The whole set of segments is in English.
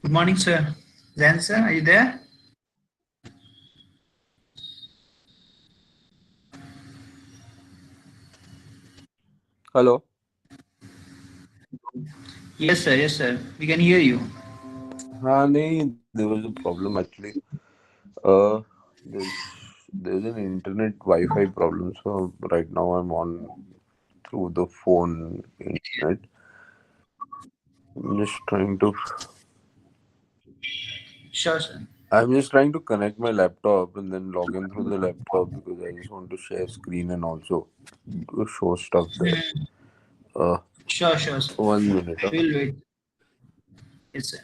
Good morning, sir. Zen, sir, are you there? Hello. Yes, sir. Yes, sir. We can hear you. नहीं, there was a problem actually. Uh, there's there's an internet Wi-Fi problem. So right now I'm on through the phone internet. I'm just trying to Sure, sir. I'm just trying to connect my laptop and then log in through the laptop because I just want to share screen and also show stuff there. Uh, Sure, sir. 1 minute. We'll wait. Yes, sir.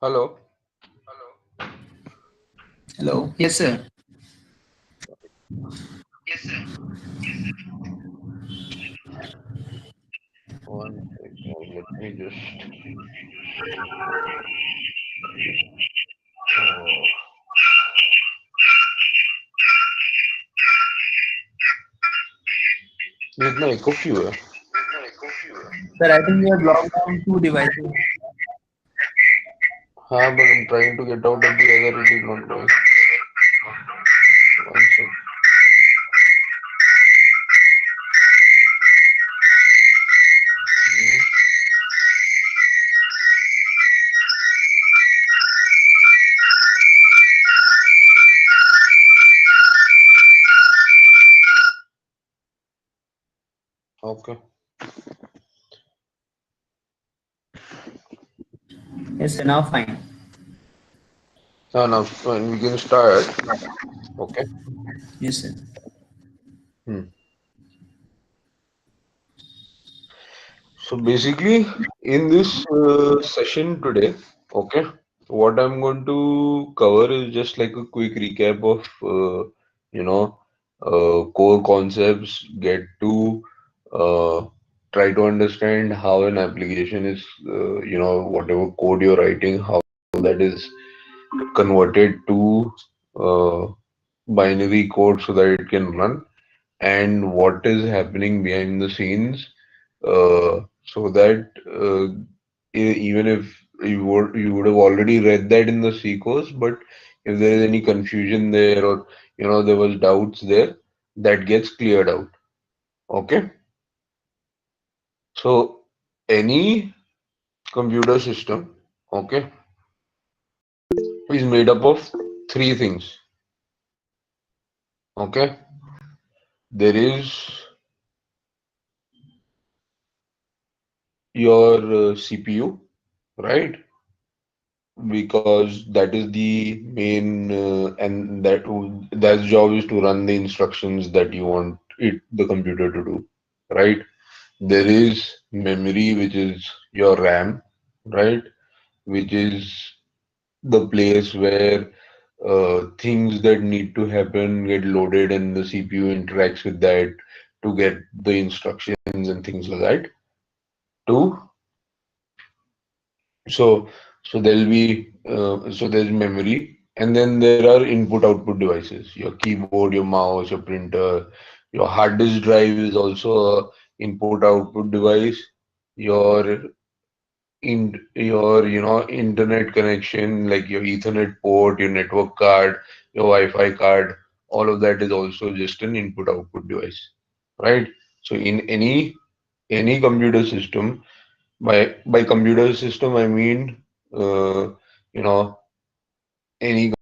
Hello. Hello. Yes, sir. One second. Let me just. Oh, ये इतना echo क्यों है? Sir, I think you have logged on two devices. हाँ, but I'm trying to get out of the other. It is not going. One second. Okay. Yes, sir. Now fine. Now when we can start. Okay. Yes, sir. Hmm. So basically, in this session today, okay, what I'm going to cover is just like a quick recap of you know core concepts. Get to uh, try to understand how an application is, whatever code you're writing, how that is converted to uh, binary code so that it can run, and what is happening behind the scenes, so that even if you would have already read that in the C course, but if there is any confusion there, or there was doubts there, that gets cleared out. Okay, so any computer system, okay, is made up of three things. Okay, there is your CPU, right? because that is the main and that job is to run the instructions that you want the computer to do, right? There is memory, which is your RAM, right? Which is the place where things that need to happen get loaded and the CPU interacts with that to get the instructions and things like that. Two, so so there's memory, and then there are input output devices, your keyboard, your mouse, your printer, your hard disk drive is also a input output device. Your your internet connection, like your Ethernet port, your network card, your Wi-Fi card, all of that is also just an input output device, right? So in any computer system, by computer system I mean you know any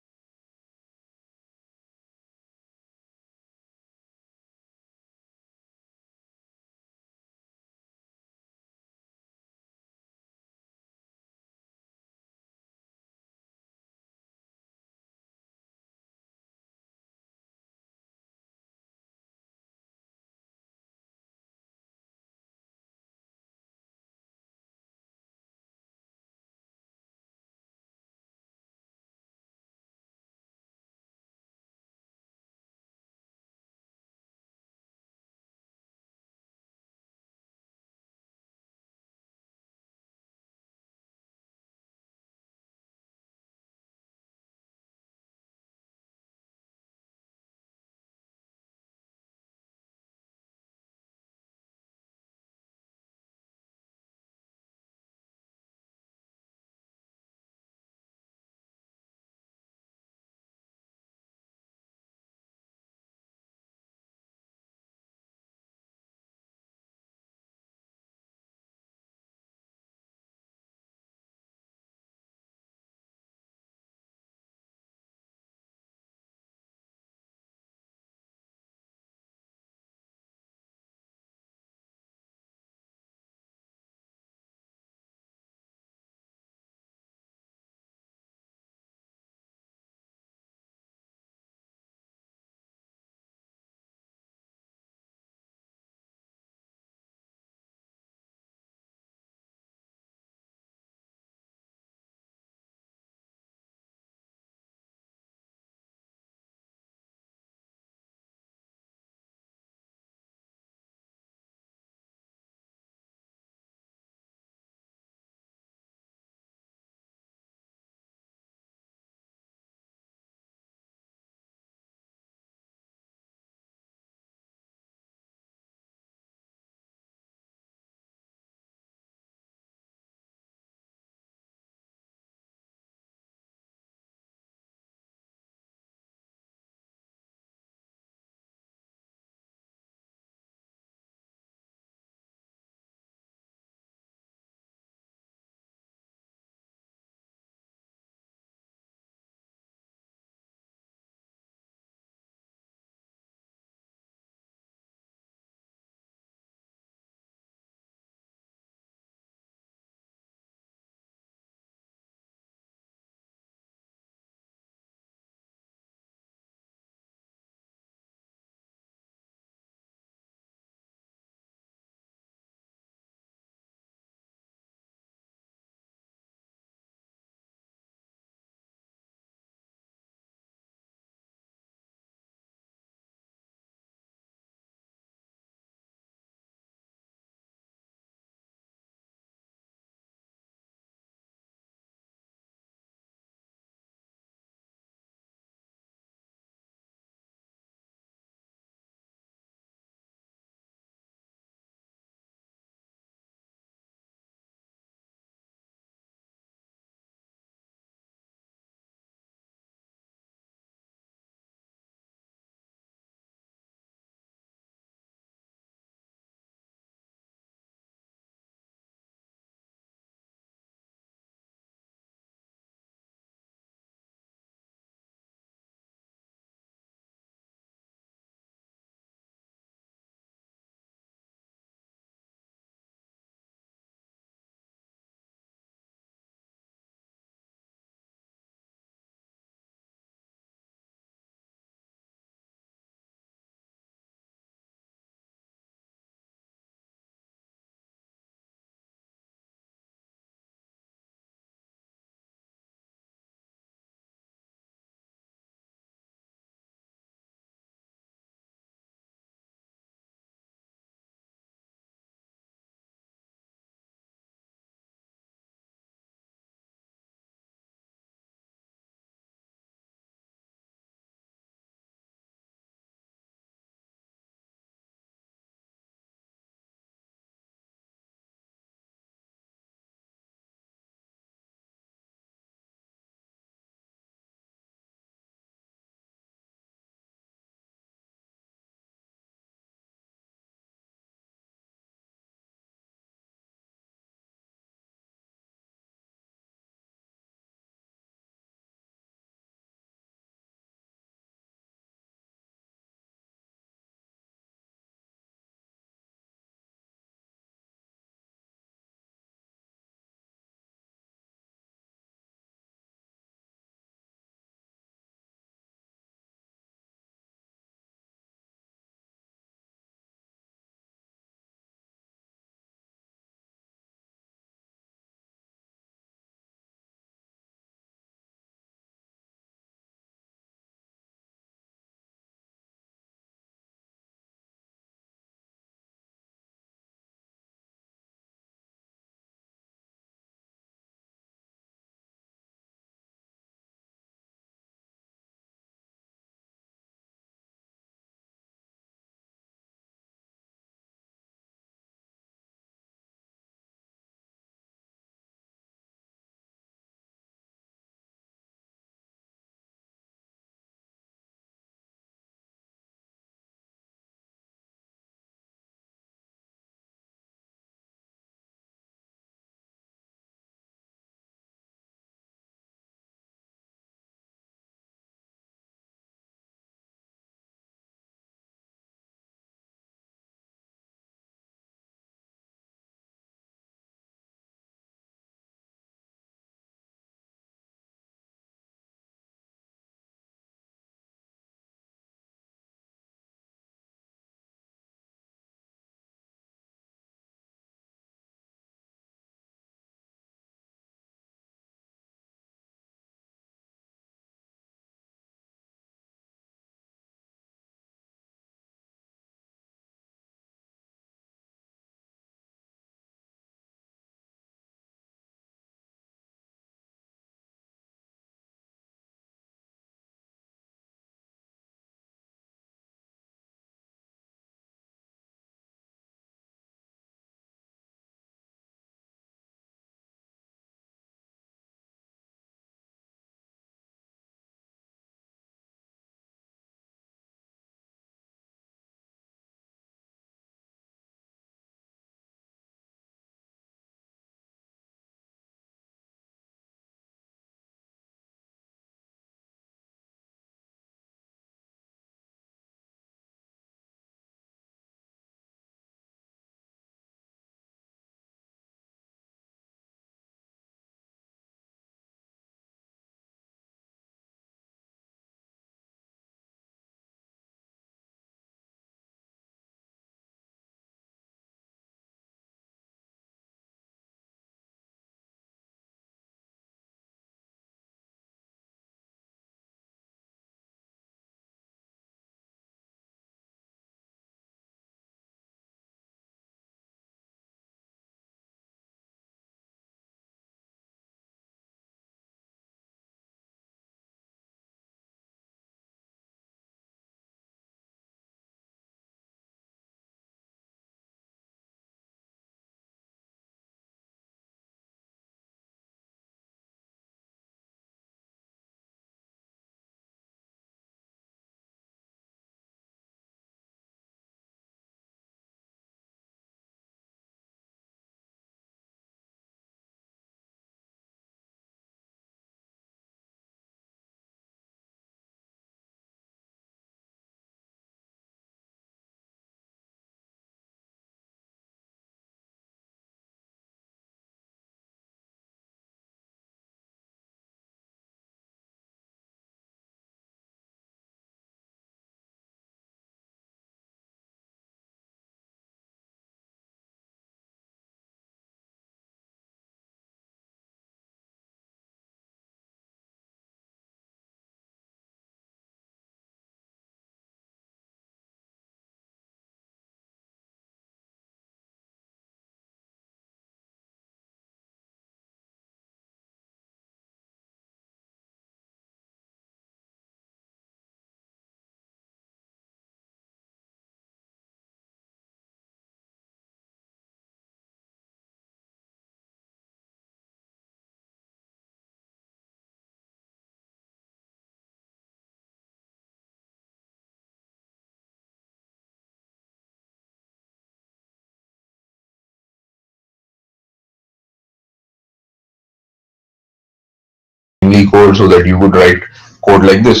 code so that you could write code like this.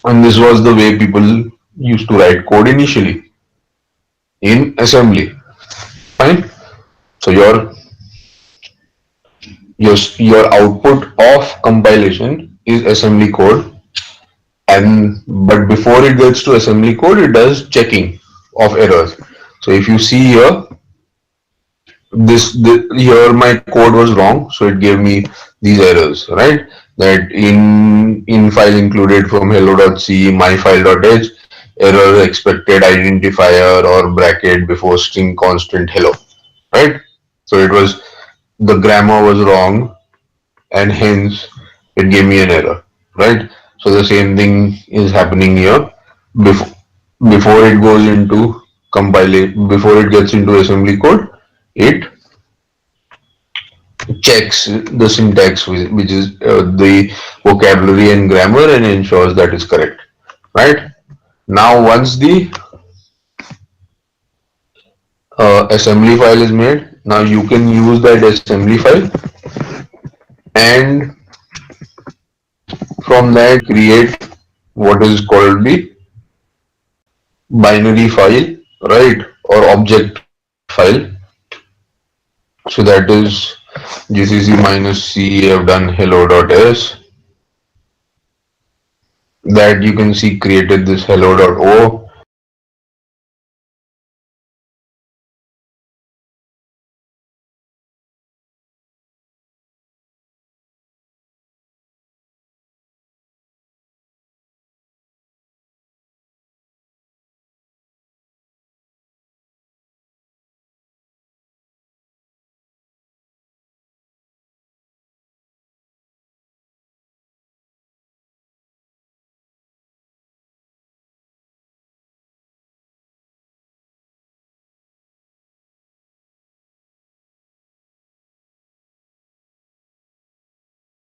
And this was the way people used to write code initially in assembly. Fine. So your output of compilation is assembly code, and but before it gets to assembly code, it does checking of errors. So if you see here, here my code was wrong, so it gave me these errors, right? That in file included from hello.c my file.h error expected identifier or bracket before string constant hello, right? So it was the grammar was wrong, and hence it gave me an error, right? So the same thing is happening here. Before it goes into compile, before it gets into assembly code, it checks the syntax, which is the vocabulary and grammar, and ensures that is correct, right? Now once the assembly file is made, now you can use that assembly file, and from that create what is called the binary file, right? Or object file. So that is gcc minus c. I've done hello.s, that you can see created this hello.o.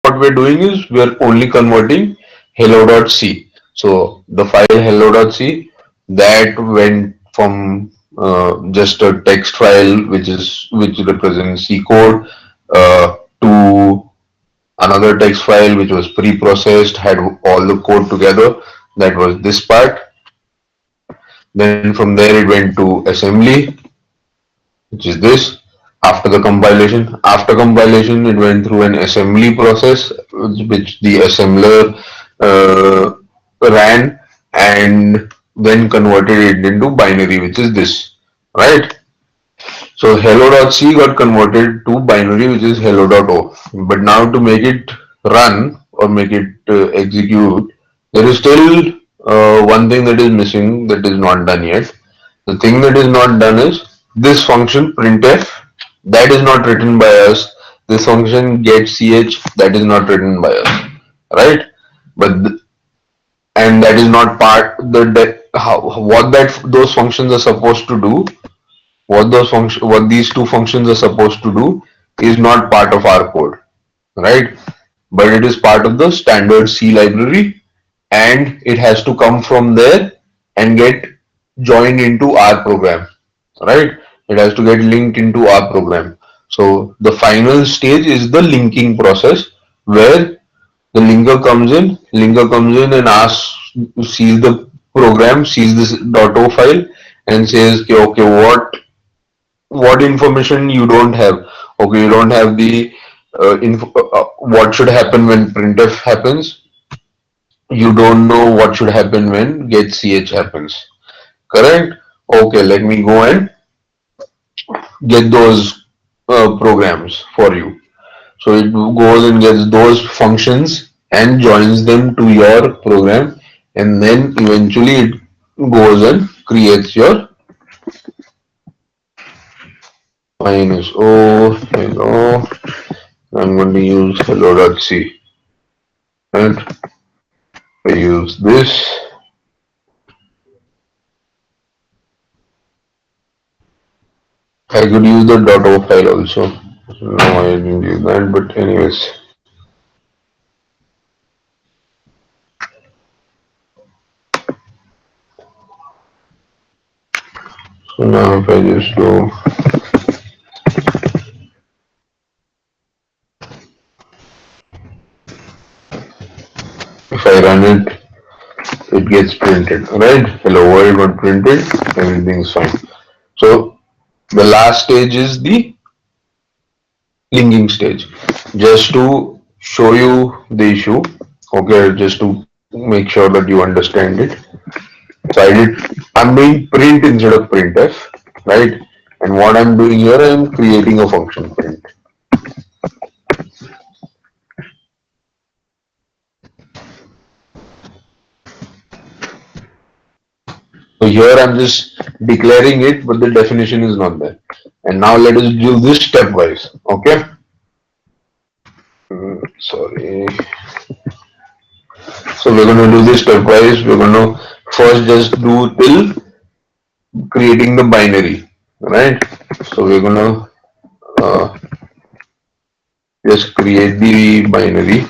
What we're doing is we're only converting hello.c. So the file hello.c that went from just a text file which represents C code to another text file which was pre-processed, had all the code together. That was this part. Then from there it went to assembly, which is this. After compilation, it went through an assembly process, which the assembler ran, and then converted it into binary, which is this, right? So hello.c got converted to binary, which is hello.o. But now to make it run or make it execute, there is still one thing that is missing, that is not done yet. The thing that is not done is this function printf, that is not written by us. This function getch, that is not written by us, right? But and that is not part the how what that those functions are supposed to do. What these two functions are supposed to do is not part of our code, right? But it is part of the standard C library, and it has to come from there and get joined into our program, right? It has to get linked into our program. So the final stage is the linking process, where the linker comes in and asks, sees the program, sees this .o file, and says, okay, what information you don't have. Okay, you don't have the what should happen when printf happens. You don't know what should happen when getch happens, correct? Okay, let me go and get those programs for you. So it goes and gets those functions and joins them to your program, and then eventually it goes and creates your minus o hello. I'm going to use hello.c, and I use this. I could use the .o file also. No, I didn't use that, but anyways. So now if I just do If I run it, it gets printed, right? Hello world got printed, everything's fine. So the last stage is the linking stage. Just to show you the issue, okay, just to make sure that you understand it. So I'm doing print instead of printf, right? And what I'm doing here, I'm creating a function print. So here I'm just declaring it, but the definition is not there. And now let us do this stepwise, okay? Sorry. So we're going to do this stepwise. We're going to first just do till creating the binary, right? So we're going to just create the binary.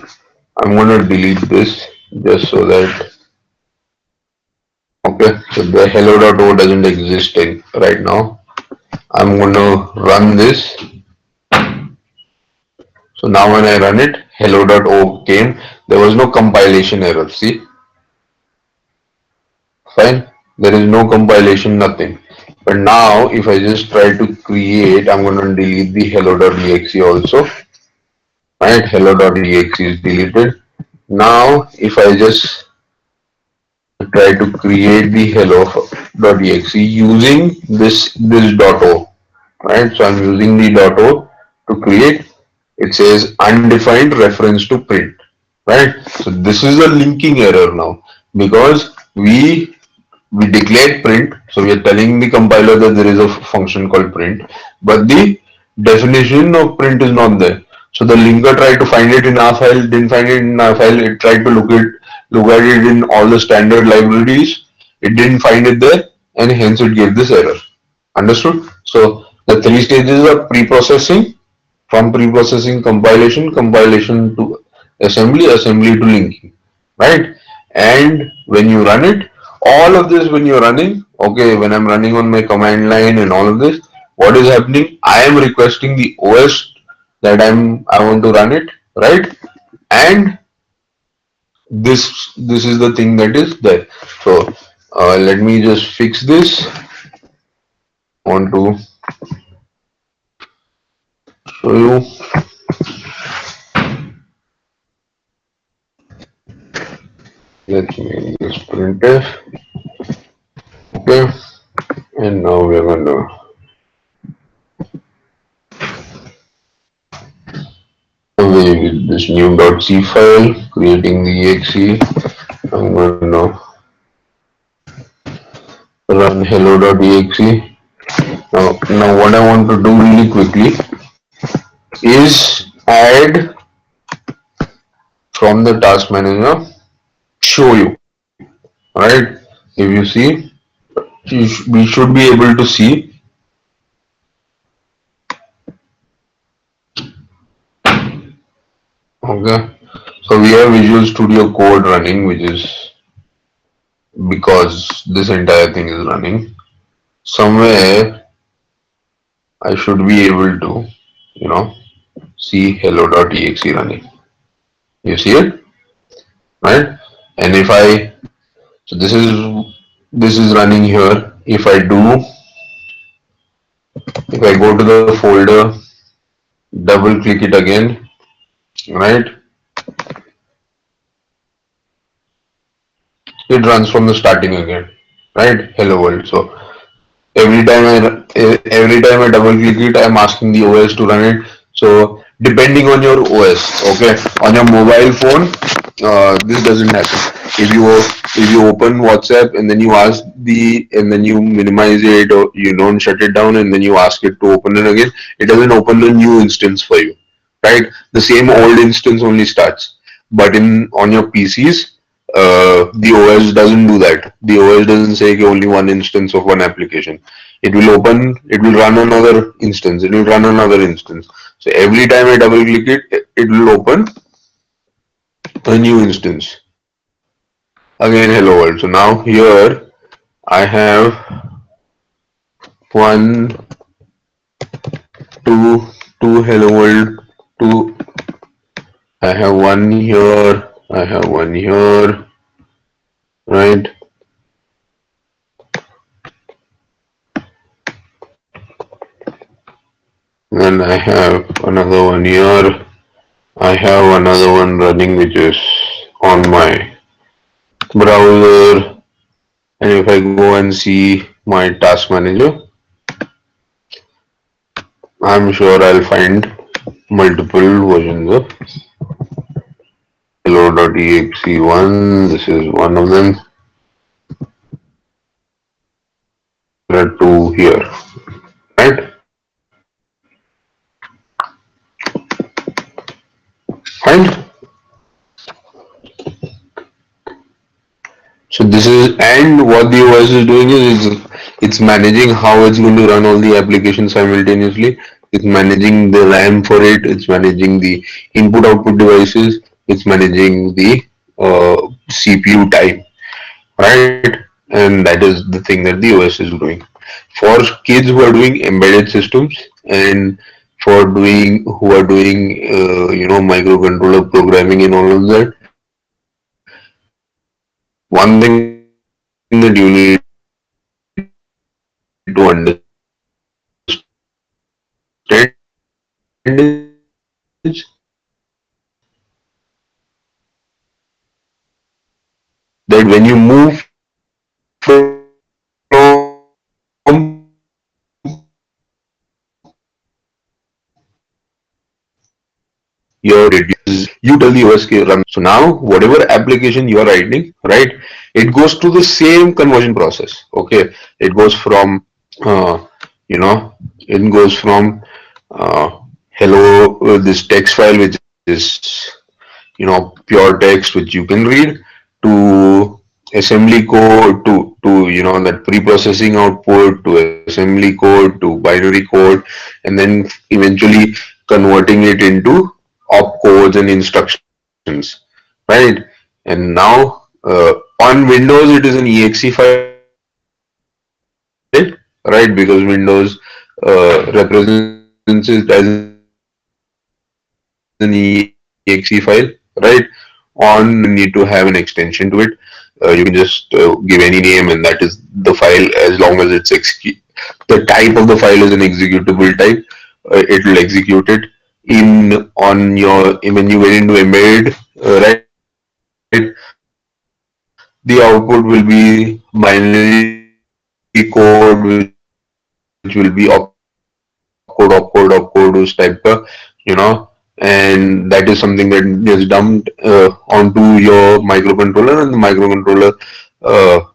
I'm going to delete this just so that, okay, so the hello.o doesn't exist right now. I'm going to run this. So now when I run it, hello.o came. There was no compilation error. See, fine. There is no compilation, nothing. But now if I just try to create, I'm going to delete the hello.exe also. Right, hello.exe is deleted. Now if I just try to create the hello.exe using this .o, right? So I'm using the .o to create. It says undefined reference to print, right? So this is a linking error now because we declared print, so we are telling the compiler that there is a function called print, but the definition of print is not there. So the linker tried to find it in our file, didn't find it in our file. It tried to look at it in all the standard libraries. It didn't find it there, and hence it gave this error. Understood? So the three stages are pre-processing, from pre-processing compilation to assembly, assembly to linking, right? And when you run it, all of this when you're running, okay, when I'm running on my command line and all of this, what is happening? I am requesting the OS that I want to run it, right? And this is the thing that is there. So let me just fix this. I want to show you. Let me just print it. Okay, and now we're going to away with this new .c file, creating the exe. I'm going to run hello.exe. Now what I want to do really quickly is add from the task manager, show you, right? If you see, we should be able to see, okay? So we have Visual Studio Code running, which is because this entire thing is running. Somewhere I should be able to, you know, see hello.exe running. You see it, right? And if I, so this is running here. If I go to the folder, double click it again, right? It runs from the starting again, right? Hello world. So every time I double click it, I'm asking the OS to run it. So depending on your OS, okay, on your mobile phone, this doesn't happen. If you open WhatsApp and then you ask and then you minimize it or you don't shut it down and then you ask it to open it again, it doesn't open a new instance for you, right? The same old instance only starts. But in on your PCs, the OS doesn't do that. The OS doesn't say only one instance of one application. It will run another instance, it will run another instance. So every time I double click it, it will open a new instance. Again, hello world. So now here I have one, two, two hello world, two. I have one here, I have one here, right? Then I have another one here. I have another one running which is on my browser. And if I go and see my task manager, I'm sure I'll find multiple versions of hello.exe1. This is one of them. There are two here, right? Fine. So this is, and what the OS is doing is it's managing how it's going to run all the applications simultaneously. It's managing the RAM for it. It's managing the input output devices. It's managing the CPU time, right? And that is the thing that the OS is doing. For kids who are doing embedded systems and for doing who are doing microcontroller programming and all of that, one thing that you need to understand is that when you move from your you tell the OS run. So now whatever application you are writing, right, it goes through the same conversion process. Okay, it goes from you know it goes from hello this text file which is pure text which you can read to assembly code to that pre-processing output to assembly code to binary code and then eventually converting it into opcodes and instructions, right? And now on Windows it is an exe file, right? Because Windows represents it as an exe file, right? On Mac it is an .exe file, right? On Windows you need to have an extension to it. You can just give any name and that is the file as long as it's the type of the file is an executable type. It will execute it in on your when you get into embedded, right? The output will be binary code which will be opcode, opcode उस type का, and that is something that is dumped onto your microcontroller and the microcontroller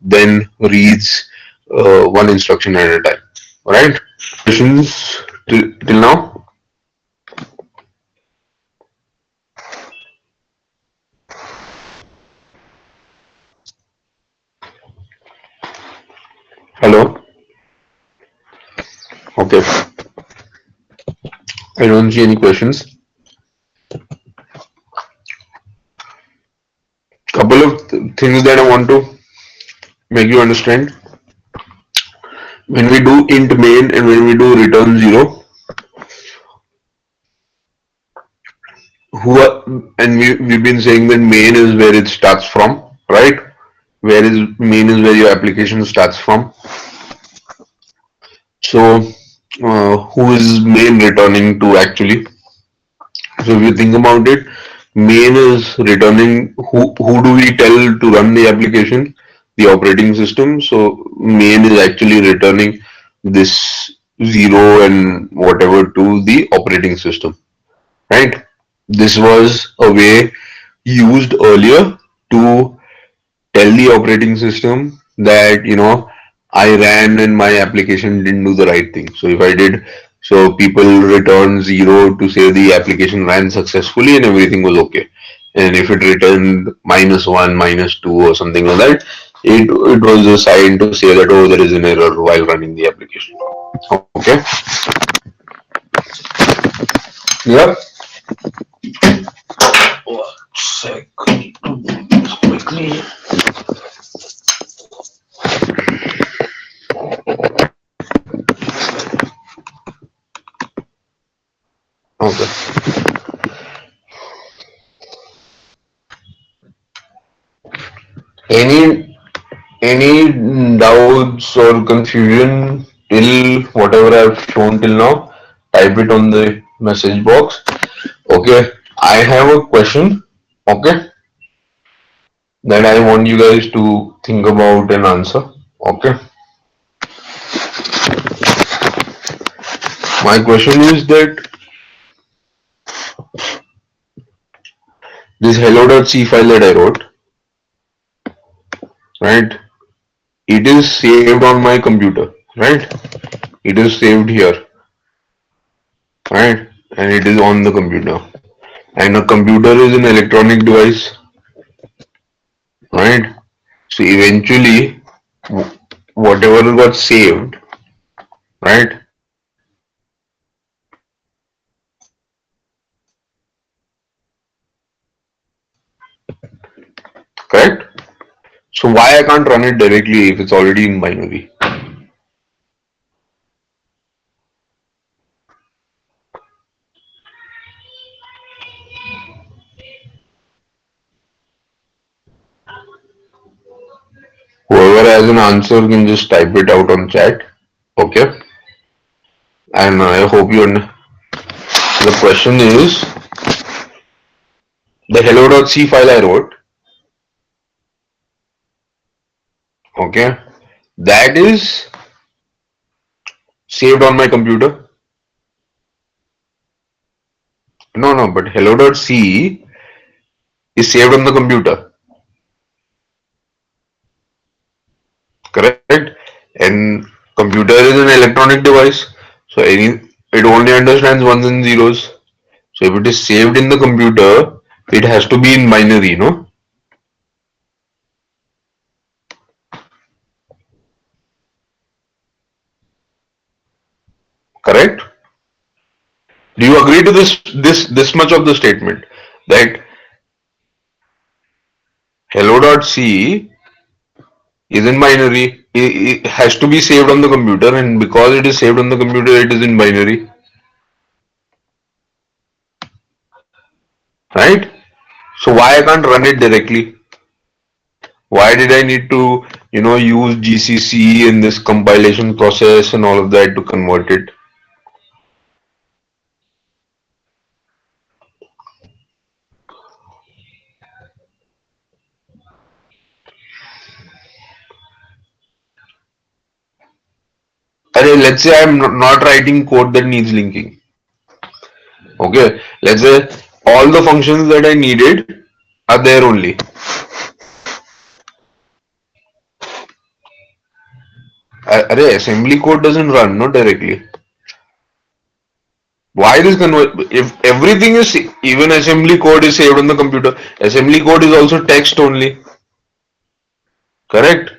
then reads one instruction at a time, right? Questions till now? Hello? Okay, I don't see any questions. Couple of things that I want to make you understand. When we do int main and when we do return zero, who are, and we've been saying that main is where it starts from, right? Where is main is where your application starts from. So, who is main returning to actually? So, if you think about it, main is returning who do we tell to run the application? The operating system. So, main is actually returning this zero and whatever to the operating system, right? This was a way used earlier to tell the operating system that I ran and my application didn't do the right thing. So if I did, so people return zero to say the application ran successfully and everything was okay. And if it returned -1, -2 or something like that, it was a sign to say that oh there is an error while running the application. Okay. Yep. One sec. Quickly. Okay. Any doubts or confusion till whatever I've shown till now, type it on the message box. Okay, I have a question. Okay, that I want you guys to think about and answer. Okay, my question is that this hello.c file that I wrote, right? It is saved on my computer, right? It is saved here, right? And it is on the computer. And a computer is an electronic device, right? So eventually, whatever got saved, right? Correct? So why I can't run it directly if it's already in binary? Whoever has an answer can just type it out on chat. Okay. And I hope you. The question is the hello.c file I wrote. Okay. That is saved on my computer. No, no, but hello.c is saved on the computer. Correct? And computer is an electronic device. So it only understands ones and zeros. So if it is saved in the computer, it has to be in binary, no? Correct? Do you agree to this much of the statement that hello.c is in binary? It has to be saved on the computer, and because it is saved on the computer, it is in binary, right? So why I can't run it directly? Why did I need to, use GCC in this compilation process and all of that to convert it? Let's say I'm not writing code that needs linking. Okay, let's say all the functions that I needed are there only. Assembly code doesn't run, no, directly. Why this convert? If everything is even assembly code is saved on the computer, assembly code is also text only, correct?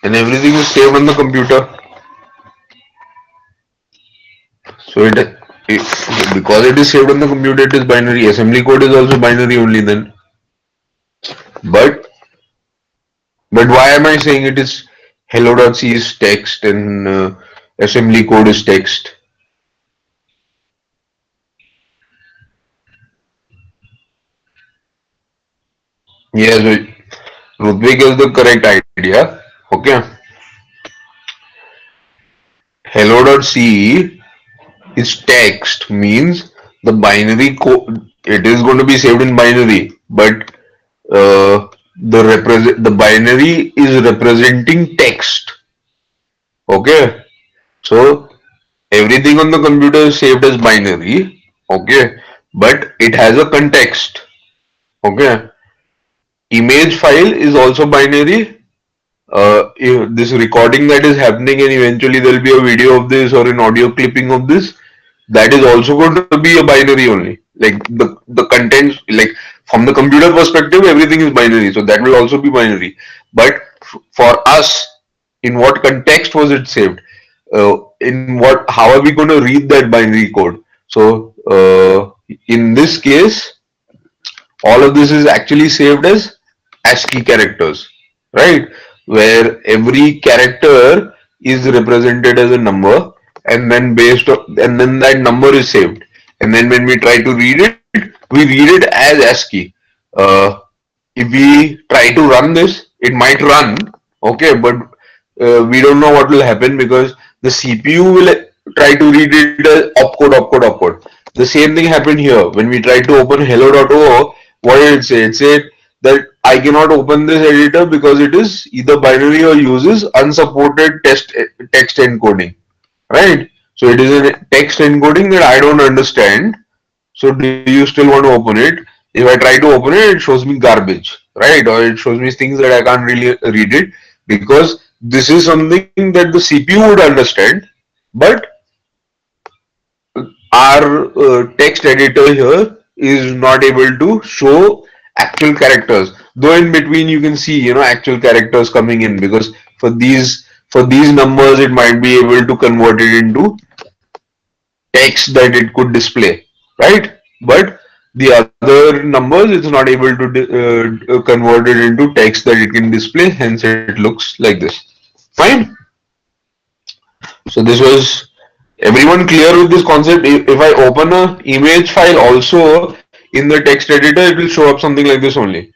And everything is saved on the computer. So because it is saved on the computer, it is binary. Assembly code is also binary only then. But why am I saying it is hello.c is text and assembly code is text? Yes, Rudvik is the correct idea. Okay. Hello.c is text means the binary code it is going to be saved in binary, but the binary is representing text. Okay, so everything on the computer is saved as binary. Okay, but it has a context. Okay, image file is also binary. If this recording that is happening and eventually there will be a video of this or an audio clipping of this, that is also going to be a binary only. Like the contents, like from the computer perspective, everything is binary, so that will also be binary. But for us, in what context was it saved? In what? How are we going to read that binary code? So in this case, all of this is actually saved as ASCII characters, right? Where every character is represented as a number, and then and then that number is saved. And then when we try to read it, we read it as ASCII. If we try to run this, it might run, okay, but we don't know what will happen because the CPU will try to read it as opcode, opcode, opcode. The same thing happened here. When we tried to open hello.o, what did it say? It said that I cannot open this editor because it is either binary or uses unsupported text encoding, right? So it is a text encoding that I don't understand. So do you still want to open it? If I try to open it, it shows me garbage, right? Or it shows me things that I can't really read it because this is something that the CPU would understand, but our text editor here is not able to show actual characters. Though in between you can see, actual characters coming in because for these numbers it might be able to convert it into text that it could display, right? But the other numbers, it's not able to convert it into text that it can display. Hence, it looks like this. Fine. So this was everyone clear with this concept. If I open a image file also in the text editor, it will show up something like this only.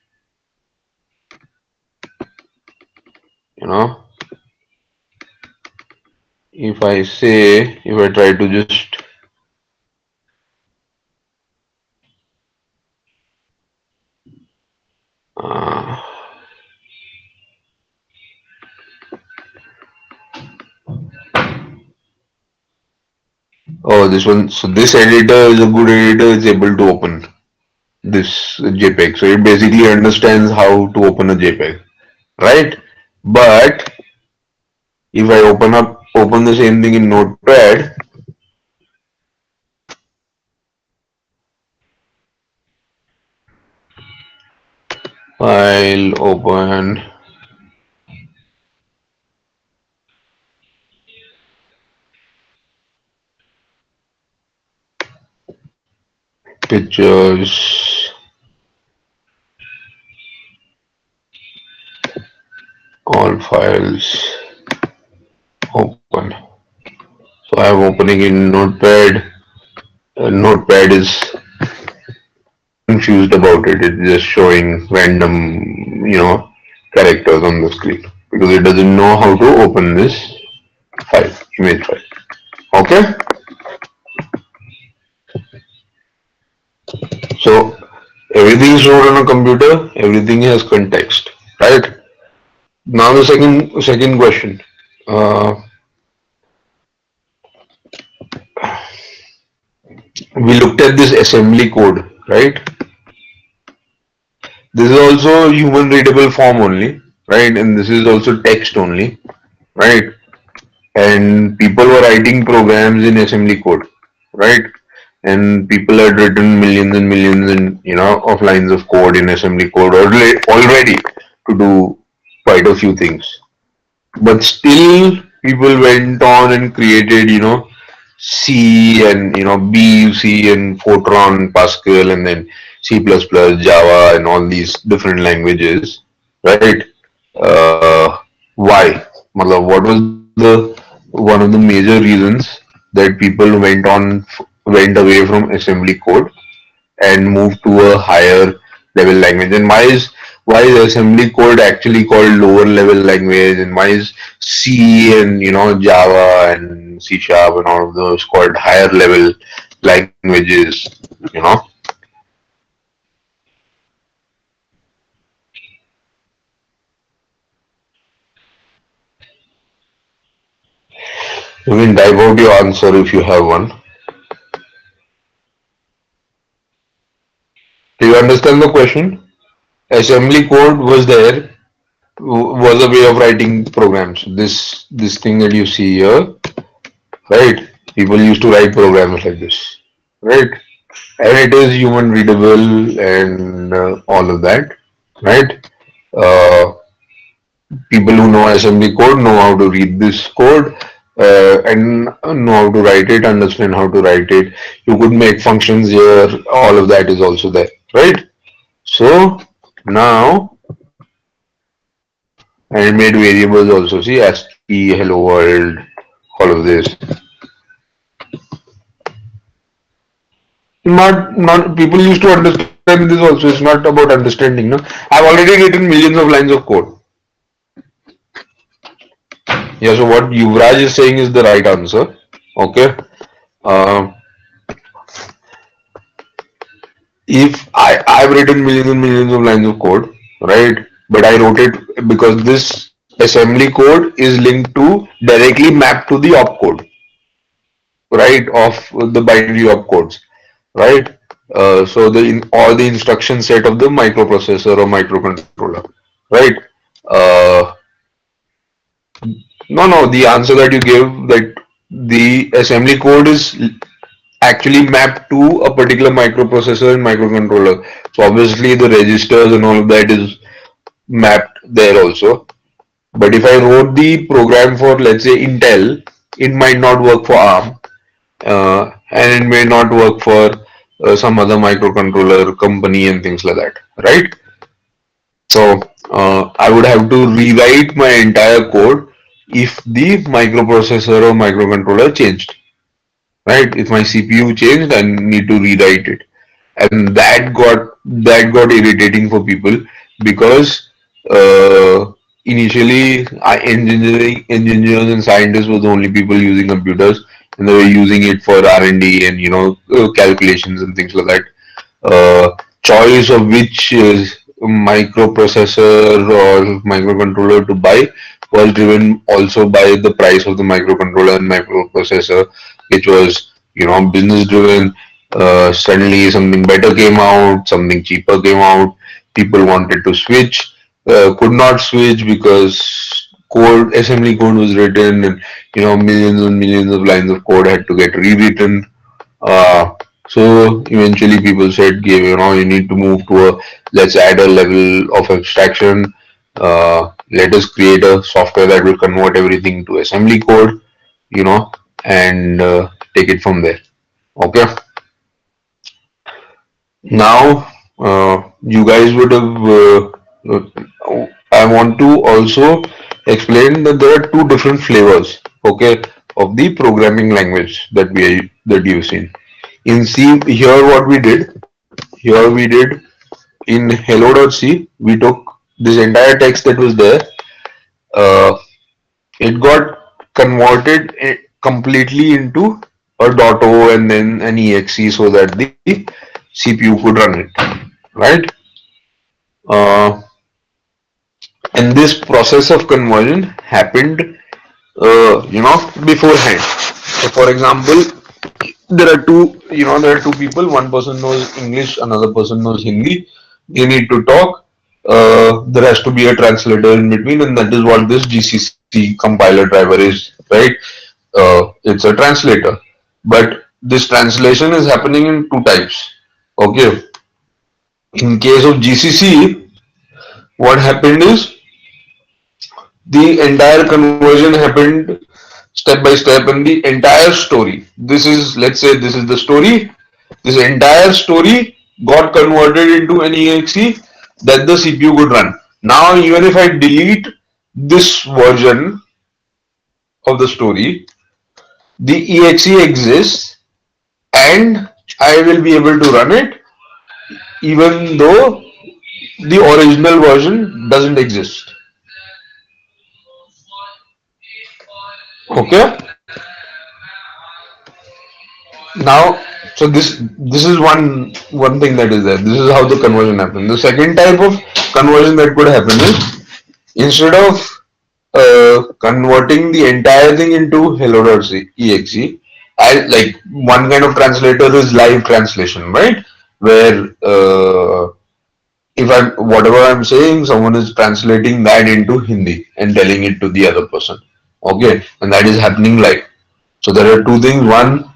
You know, if I try to just uh, oh, this one. So this editor is a good editor. It's able to open this JPEG. So it basically understands how to open a JPEG, right? But if I open the same thing in Notepad, file open pictures, all files open. So I am opening in Notepad. Notepad is confused about it. It's just showing random, characters on the screen because it doesn't know how to open this file, image file. Okay. So everything is stored on a computer. Everything has context, right? Now the second question. Uh, we looked at this assembly code, right? This is also human readable form only, right? And this is also text only, right? And people were writing programs in assembly code, right? And people had written millions and millions and of lines of code in assembly code already to do quite a few things. But still, people went on and created, C and B, C and Fortran, Pascal, and then C++, Java, and all these different languages, right? Why? What was the one of the major reasons that people went away from assembly code and moved to a higher level language? And why is assembly code actually called lower level language? And why is C and Java and C sharp and all of those called higher level languages? You know, you can type out your answer if you have one. Do you understand the question? Assembly code was there, was a way of writing programs. This thing that you see here, right? People used to write programs like this, right? And it is human readable and all of that, right? Uh, People who know assembly code know how to read this code and know how to write it, understand how to write it. You could make functions here. All of that is also there, right? So now I made variables also. See ASCII, hello world, all of this. Not people used to understand this also. It's not about understanding. No, I've already written millions of lines of code. Yeah, so what Yuvraj is saying is the right answer. Okay. Uh, if I've written millions and millions of lines of code, right? But I wrote it because this assembly code is linked to directly mapped to the opcode, right? Of the binary opcodes, right? So all the instruction set of the microprocessor or microcontroller, right? Uh, no, the answer that you gave, that the assembly code is actually mapped to a particular microprocessor and microcontroller. So obviously the registers and all of that is mapped there also. But if I wrote the program for, let's say, Intel, it might not work for ARM, and it may not work for some other microcontroller company and things like that, right? So I would have to rewrite my entire code if the microprocessor or microcontroller changed, right? If my CPU changed, I need to rewrite it, and that got irritating for people because initially engineers and scientists were the only people using computers, and they were using it for R&D and calculations and things like that. Choice of which microprocessor or microcontroller to buy was driven also by the price of the microcontroller and microprocessor, which was business driven. Suddenly something better came out, something cheaper came out. People wanted to switch, could not switch because assembly code was written, and millions and millions of lines of code had to get rewritten. So eventually people said, you need to move to let's add a level of abstraction. Let us create a software that will convert everything to assembly code, you know, and take it from there. Okay. Now, you guys would have. I want to also explain that there are two different flavors, okay, of the programming language that you've seen. In C, here what we did, here we did in hello.c, we took this entire text that was there. Uh, it got converted completely into a .o and then an exe so that the CPU could run it, right? Uh, and this process of conversion happened, beforehand. So, for example, there are two people. One person knows English, another person knows Hindi. They need to talk. There has to be a translator in between, and that is what this GCC compiler driver is, right? It's a translator, but this translation is happening in two types. Okay. In case of GCC, what happened is the entire conversion happened step by step, and the entire story, let's say this is the story, this entire story got converted into an exe that the CPU could run. Now even if I delete this version of the story, the exe exists, and I will be able to run it even though the original version doesn't exist. Okay. Now, so this is one thing that is there. This is how the conversion happens. The second type of conversion that could happen is, instead of converting the entire thing into hello.exe, I like one kind of translator is live translation, right? Where if whatever I'm saying, someone is translating that into Hindi and telling it to the other person. Okay, and that is happening live. So there are two things. One,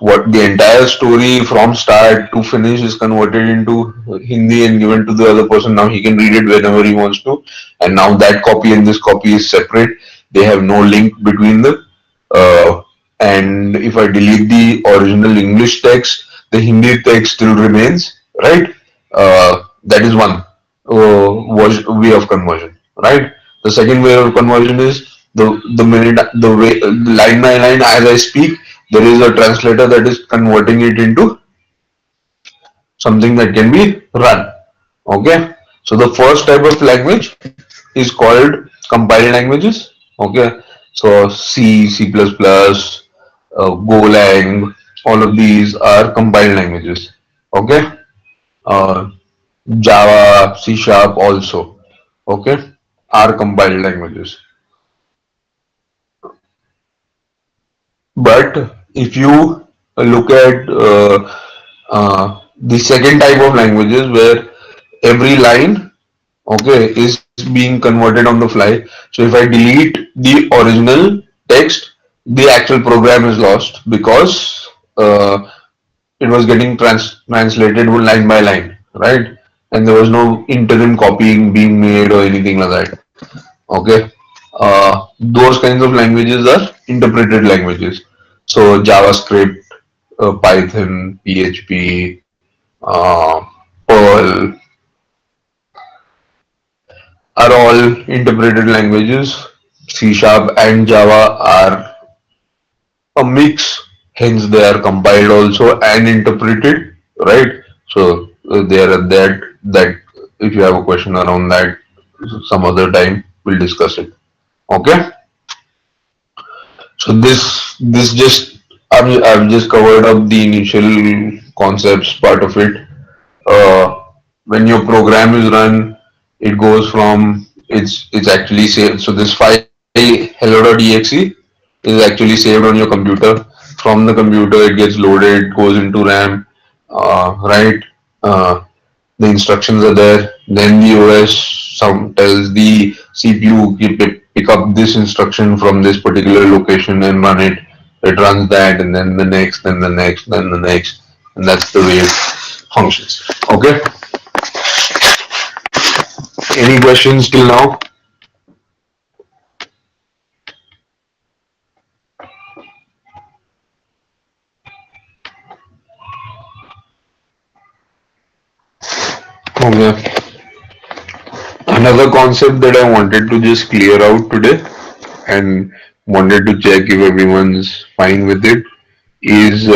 what the entire story from start to finish is converted into Hindi and given to the other person. Now he can read it whenever he wants to, and now that copy and this copy is separate. They have no link between them. Uh, and if I delete the original English text, the Hindi text still remains, right? That is one way of conversion, right? The second way of conversion is the minute the way line by line as I speak, there is a translator that is converting it into something that can be run. Okay, so the first type of language is called compiled languages. Okay, So C, C++, Golang, all of these are compiled languages. Okay. Uh, Java, C Sharp also. Okay. Are compiled languages. But if you look at the second type of languages where every line, okay, is being converted on the fly. So if I delete the original text, the actual program is lost because it was getting translated line by line, right? And there was no interim copying being made or anything like that. Okay, those kinds of languages are interpreted languages. So JavaScript, Python, PHP, Perl are all interpreted languages. C Sharp and Java are a mix, hence they are compiled also and interpreted, right? So there are that if you have a question around that, some other time we'll discuss it. Okay. So this just I've just covered up the initial concepts part of it. When your program is run, it goes from it's actually saved. So this file hello.exe is actually saved on your computer. From the computer, it gets loaded, goes into RAM, right? Uh, the instructions are there. Then the OS some tells the CPU pick up this instruction from this particular location and run it. It runs that, and then the next, then the next, then the next, and that's the way it functions. Okay. Any questions till now? Okay. Another concept that I wanted to just clear out today and wanted to check if everyone's fine with it is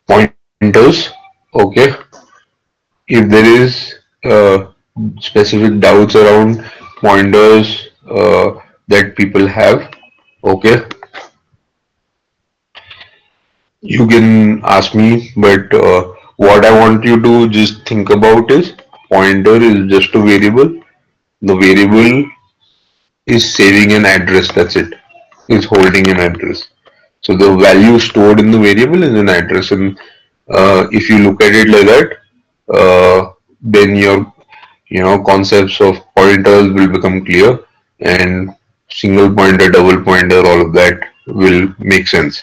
pointers. Okay. If there is specific doubts around pointers that people have, okay, you can ask me. But what I want you to just think about is pointer is just a variable. The variable is saving an address. That's it. Is holding an address. So the value stored in the variable is an address, and if you look at it like that, then your concepts of pointers will become clear, and single pointer, double pointer, all of that will make sense.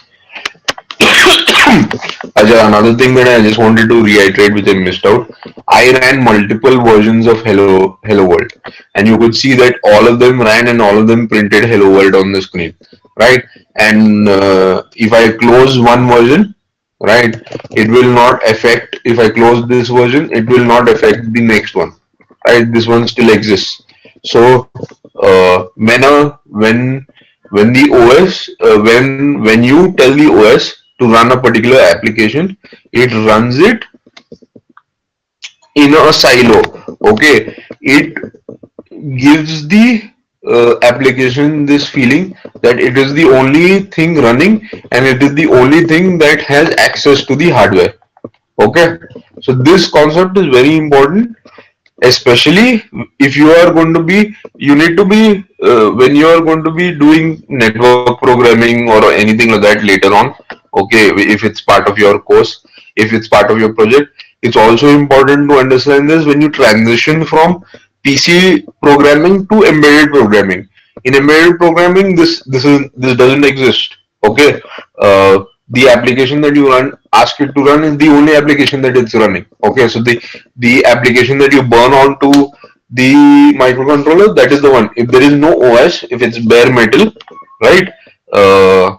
Ajay, another thing that I just wanted to reiterate, which I missed out, I ran multiple versions of Hello World, and you could see that all of them ran and all of them printed Hello World on the screen, right? And if I close one version, right, it will not affect. If I close this version, it will not affect the next one, right? This one still exists. So when the OS when you tell the OS to run a particular application, it runs it in a silo. Okay, it gives the application this feeling that it is the only thing running and it is the only thing that has access to the hardware. Okay, so this concept is very important, especially if you are going to be you need to be when you are going to be doing network programming or anything like that later on. Okay, if it's part of your course, if it's part of your project, it's also important to understand this when you transition from PC programming to embedded programming. In embedded programming, this doesn't exist. Okay, the application that you run ask it to run is the only application that it's running. Okay, so the application that you burn onto the microcontroller, that is the one. If there is no OS, if it's bare metal, right, uh,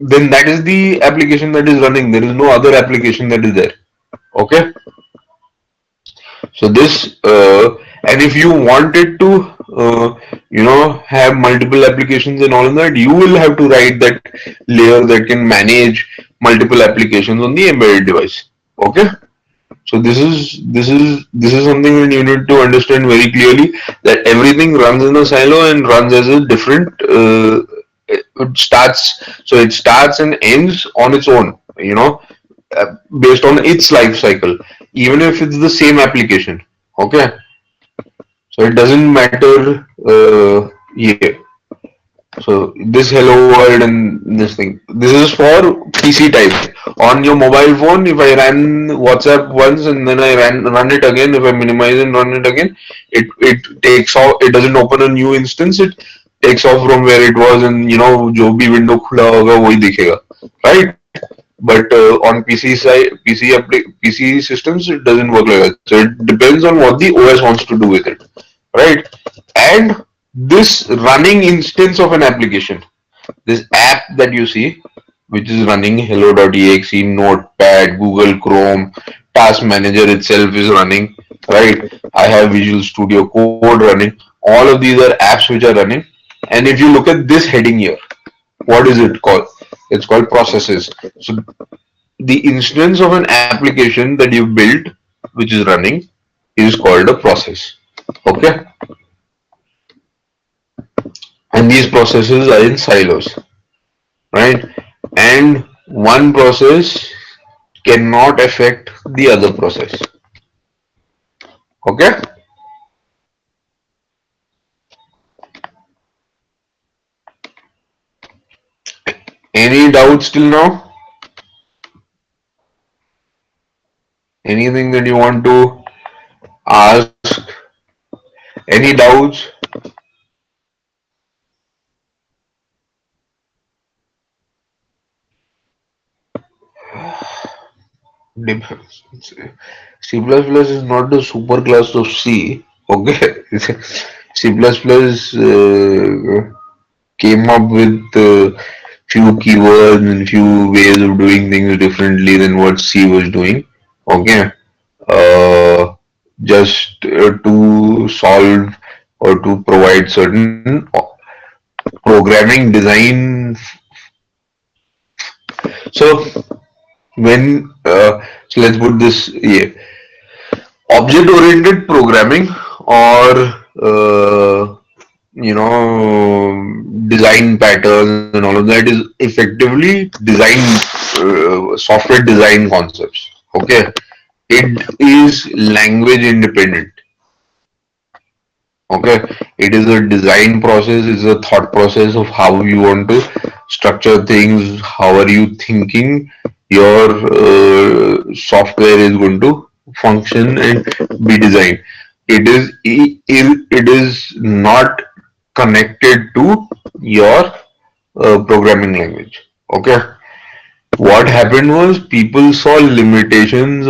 then that is the application that is running. There is no other application that is there. Okay, so this and if you wanted to have multiple applications and all of that, you will have to write that layer that can manage multiple applications on the embedded device. Okay, So this is something that you need to understand very clearly, that everything runs in a silo and runs as a different. It starts it starts and ends on its own. Based on its life cycle, even if it's the same application. Okay, so it doesn't matter. Yeah. So this hello world and this thing. This is for PC type. On your mobile phone, if I ran WhatsApp once and then I run it again, if I minimize and run it again, it takes off. It doesn't open a new instance. It takes off from where it was, and जो भी window खुला होगा वही दिखेगा, right? But on PC side, PC systems, it doesn't work like that. So it depends on what the OS wants to do with it, right? And this running instance of an application, this app that you see, which is running hello.exe, Notepad, Google Chrome, Task Manager itself is running, right? I have Visual Studio Code running. All of these are apps which are running. And if you look at this heading here, what is it called? It's called processes. So the instance of an application that you built, which is running, is called a process. Okay, and these processes are in silos, right? And one process cannot affect the other process. Okay, any doubts till now? Anything that you want to ask? Any doubts? C++ is not the super class of C. Okay, C++ came up with few keywords and few ways of doing things differently than what C was doing. Okay, uh, just to solve or to provide certain programming design. So so let's put this, yeah, object oriented programming, or design patterns and all of that, is effectively design, software design concepts. Okay, it is language independent. Okay, it is a design process, it's a thought process of how you want to structure things, how are you thinking your software is going to function and be designed. It is not connected to your programming language. Okay, what happened was people saw limitations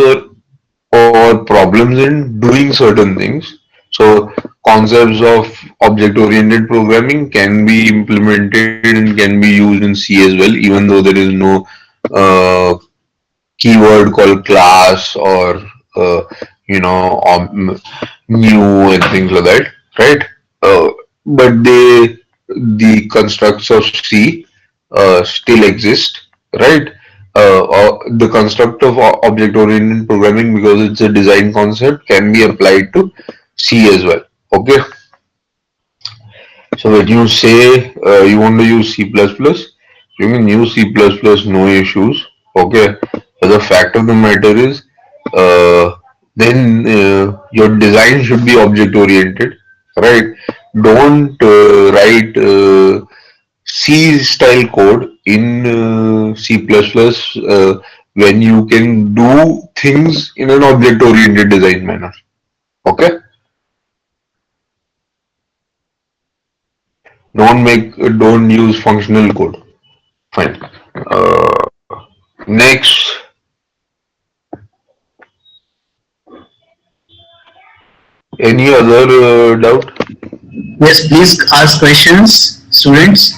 or problems in doing certain things. So concepts of object-oriented programming can be implemented and can be used in C as well, even though there is no uh, keyword called class or uh, new and things like that, right? But the constructs of C still exist, right? The construct of object-oriented programming, because it's a design concept, can be applied to C as well. Okay, so when you say you want to use C++, you can use C++, no issues. Okay, but the fact of the matter is, uh, then your design should be object-oriented, right? Don't write C style code in C++ when you can do things in an object oriented design manner. Okay? Don't use functional code. Fine. Next, any other doubt? Yes, please ask questions, students.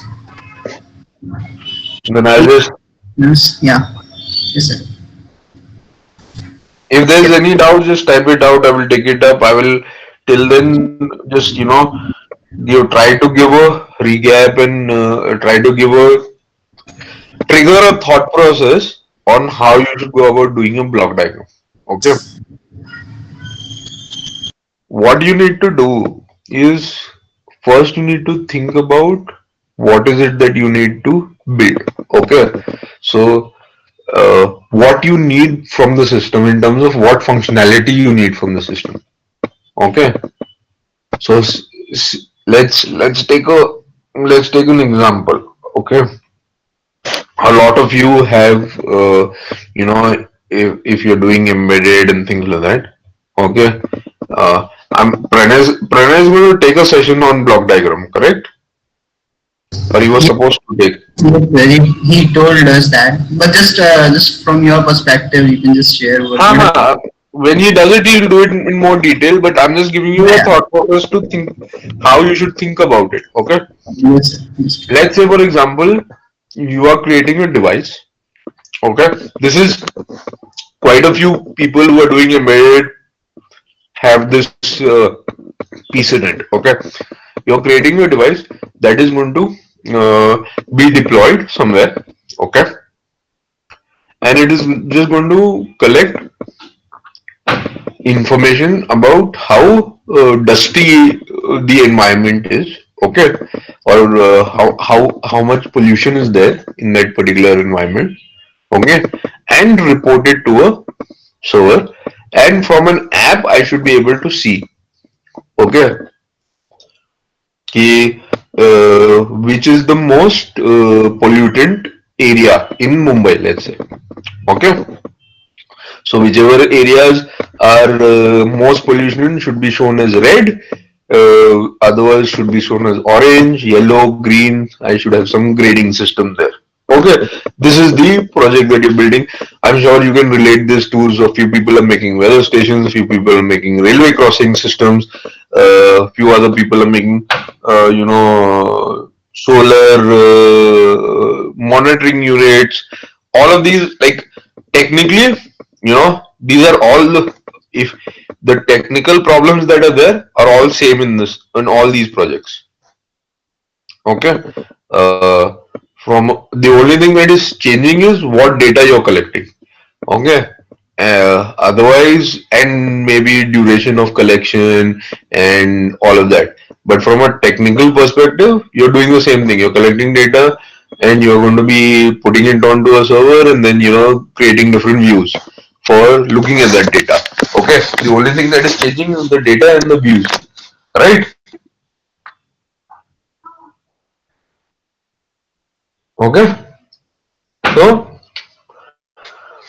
Then I'll just, Yes, yeah. Yes, sir. if there's any doubt, just type it out. I will take it up. I will, till then, just, you try to give a recap and try to give a trigger a thought process on how you should go about doing a block diagram. Okay, what you need to do is first you need to think about what is it that you need to build. Okay, so what you need from the system in terms of what functionality you need from the system. Okay, so let's take an example. Okay, a lot of you have if you're doing embedded and things like that. Okay, I'm Pranay is going to take a session on block diagram, correct? Or he was Yeah, supposed to take. he told us that, but just from your perspective, you can just share what you Ha, when he does it, he'll do it in more detail. But I'm just giving you a yeah. thought process to think how you should think about it. Okay, Yes, sir. Yes. let's say for example, you are creating a device. Okay, this is quite a few people who are doing embedded have this piece in it. Okay, you're creating a device that is going to be deployed somewhere. Okay, and it is just going to collect information about how dusty the environment is. Okay, or how much pollution is there in that particular environment. Okay, and report it to a server, and from an app I should be able to see. Okay, कि, which is the most pollutant area in Mumbai, let's say. Okay, so whichever areas are most pollution should be shown as red, otherwise should be shown as orange, yellow, green. I should have some grading system there. Okay, this is the project that you're building. I'm sure you can relate this to. A few people are making weather stations, a few people are making railway crossing systems, a few other people are making, solar monitoring units. All of these, like technically, these are all if the technical problems that are there are all same in all these projects. Okay, uh, from the only thing that is changing is what data you're collecting. Okay, otherwise, and maybe duration of collection and all of that. But from a technical perspective, you're doing the same thing. You're collecting data and you're going to be putting it onto a server and then creating different views for looking at that data. Okay, the only thing that is changing is the data and the views, right? Okay, so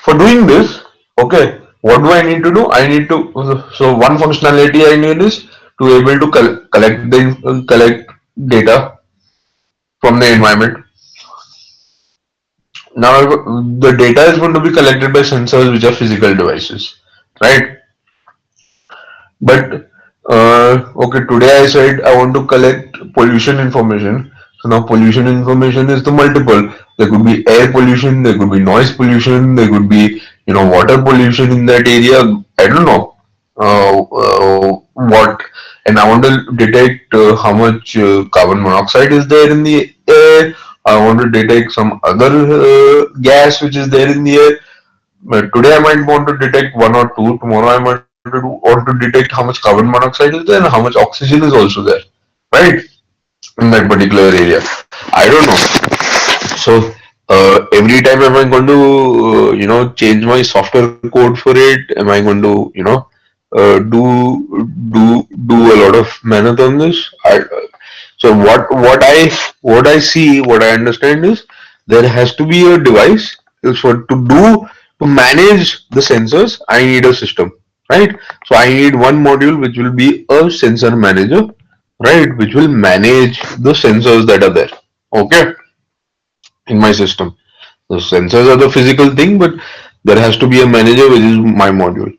for doing this, okay, what do I need to do? I need to, so one functionality I need is to able to collect data from the environment. Now the data is going to be collected by sensors which are physical devices, right? But okay, today I said I want to collect pollution information. So now pollution information is the multiple. There could be air pollution, there could be noise pollution, there could be water pollution in that area. I don't know what, and I want to detect how much carbon monoxide is there in the air. I want to detect some other gas which is there in the air. But today I might want to detect one or two. Tomorrow I might want to detect how much carbon monoxide is there and how much oxygen is also there, right? In that particular area. I don't know. So every time am I going to change my software code for it? Am I going to do a lot of math on this? So what I see, what I understand is there has to be a device. So to manage the sensors, I need a system, right? So I need one module which will be a sensor manager, right? Which will manage the sensors that are there. Okay, in my system. The sensors are the physical thing, but there has to be a manager which is my module,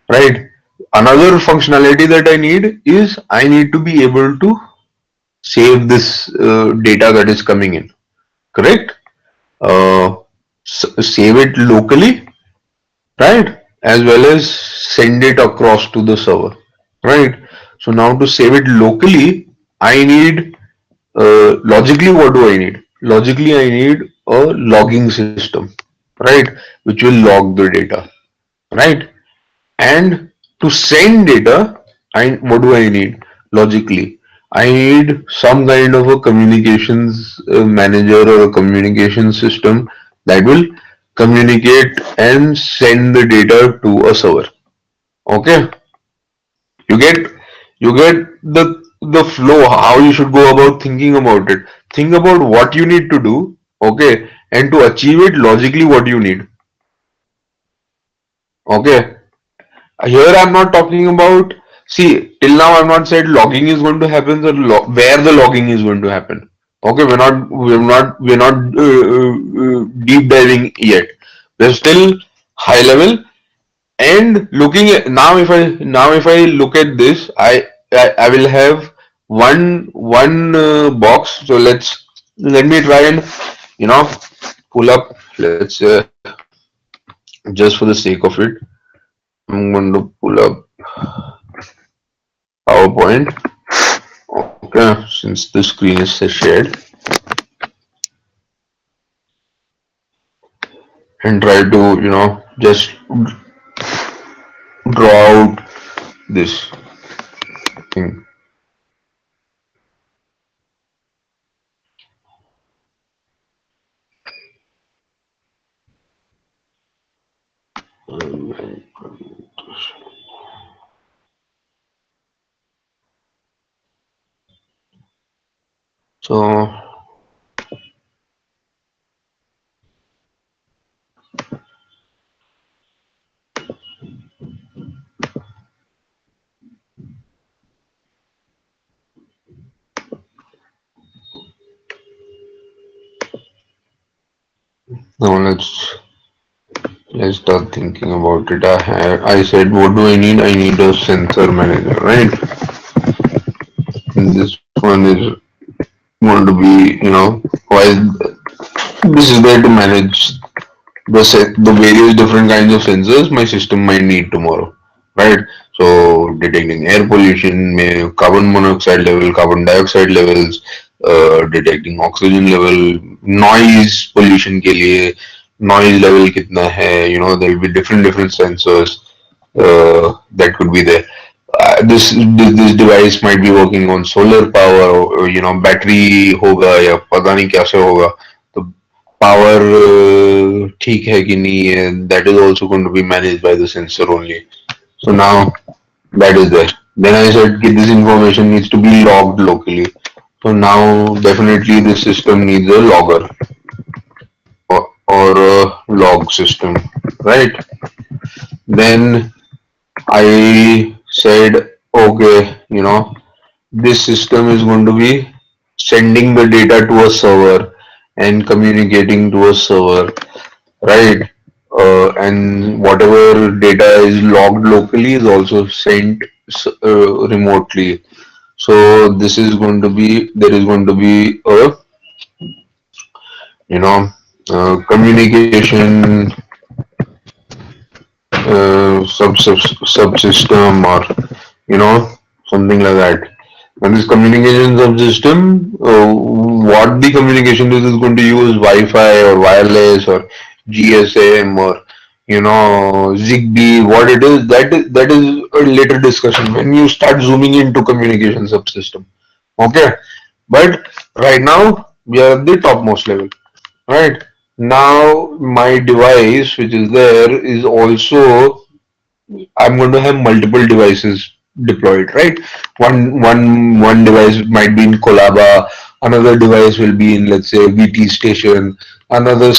right? Another functionality that I need is I need to be able to save this data that is coming in, correct? Uh, Save it locally, right? As well as send it across to the server, right? So now to save it locally, I need logically, what do I need? Logically, I need a logging system, right? Which will log the data, right? And to send data, what do I need? Logically, I need some kind of a communications manager or a communication system that will communicate and send the data to a server. Okay, you get the flow, how you should go about thinking about it. Think about what you need to do, okay, and to achieve it logically, what you need. Okay, here I'm not talking about, see, till now I've not said logging is going to happen or where the logging is going to happen. Okay, we're not deep diving yet. We're still high level and looking at now if I look at this, I will have one box. So let me try and you know pull up. Let's just for the sake of it, I'm going to pull up PowerPoint. Okay, since the screen is shared, and try to just draw out this thing. So now let's start thinking about it. I said, what do I need? I need a sensor manager, right? And this one is going to be, why this is there to manage the various different kinds of sensors my system might need tomorrow, right? So detecting air pollution, carbon monoxide level, carbon dioxide levels, detecting oxygen level, noise pollution के लिए noise level कितना है, there will be different sensors that could be there. This device might be working on solar power, or battery होगा या पता नहीं कैसे होगा. तो power ठीक है कि नहीं है, that is also going to be managed by the sensor only. So now that is there. Then I said this information needs to be logged locally. So now definitely this system needs a logger or a log system, right? Then I said, okay, this system is going to be sending the data to a server and communicating to a server, right? And whatever data is logged locally is also sent remotely. So this is going to be, there is going to be a, you know, communication subsystem, or something like that. And this communication subsystem, what the communication is going to use Wi-Fi or wireless or GSM or Zigbee. What it is, that is a later discussion when you start zooming into communication subsystem. Okay, but right now we are at the topmost level. Right now, my device which is there is also, I'm going to have multiple devices deployed, right? One device might be in Kolaba, another device will be in, let's say, VT station, another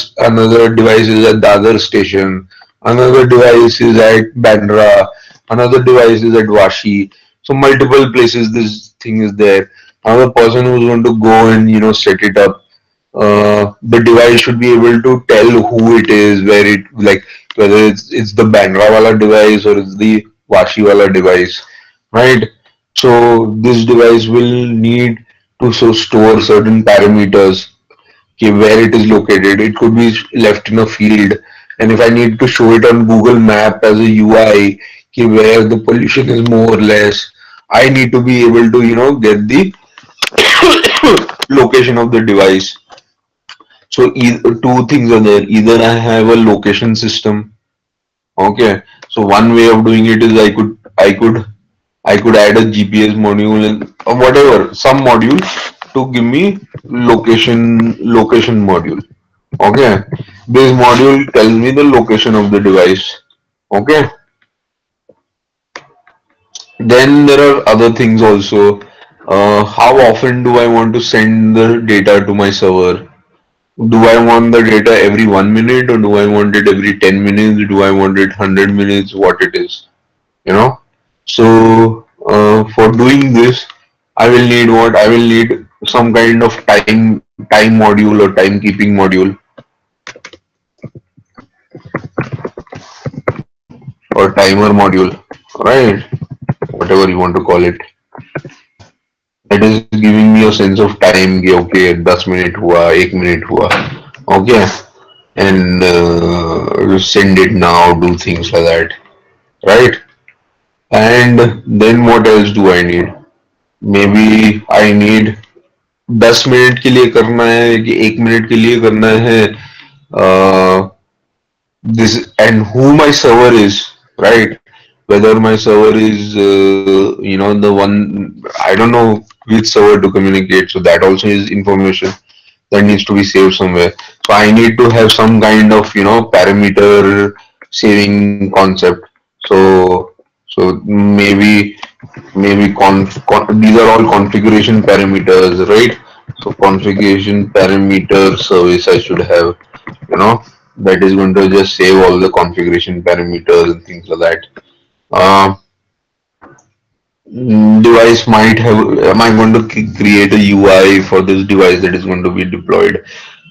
device is at the other station, another device is at Bandra, another device is at Vashi. So multiple places this thing is there. Another person who's going to go and set it up, the device should be able to tell who it is, where it, like, whether it's the Bandra wala device or it's the Vashi wala device, right? So this device will need to store certain parameters, okay, where it is located. It could be left in a field, and if I need to show it on Google Map as a UI, okay, where the pollution is more or less, I need to be able to get the location of the device. So two things are there. Either I have a location system, okay, So one way of doing it is I could add a GPS module and whatever, some module to give me location module. Okay. This module tells me the location of the device. Okay. Then there are other things also. How often do I want to send the data to my server? Do I want the data every 1 minute, or do I want it every 10 minutes? Do I want it 100 minutes? What it is, you know? So for doing this, I will need what? I will need some kind of time module or timekeeping module or timer module, right? Whatever you want to call it. That is giving me a sense of time कि okay 10 minute हुआ 1 minute हुआ okay and send it now, do things like that, right? And then what else do I need? Maybe I need 10 minute के लिए करना है कि 1 minute के लिए करना है, this and who my server is, right? Whether my server is the one, I don't know which server to communicate, so that also is information that needs to be saved somewhere. So I need to have some kind of parameter saving concept. So maybe these are all configuration parameters, right? So configuration parameter service I should have, you know, that is going to just save all the configuration parameters and things like that. Uh, Device might have, am I going to create a UI for this device that is going to be deployed?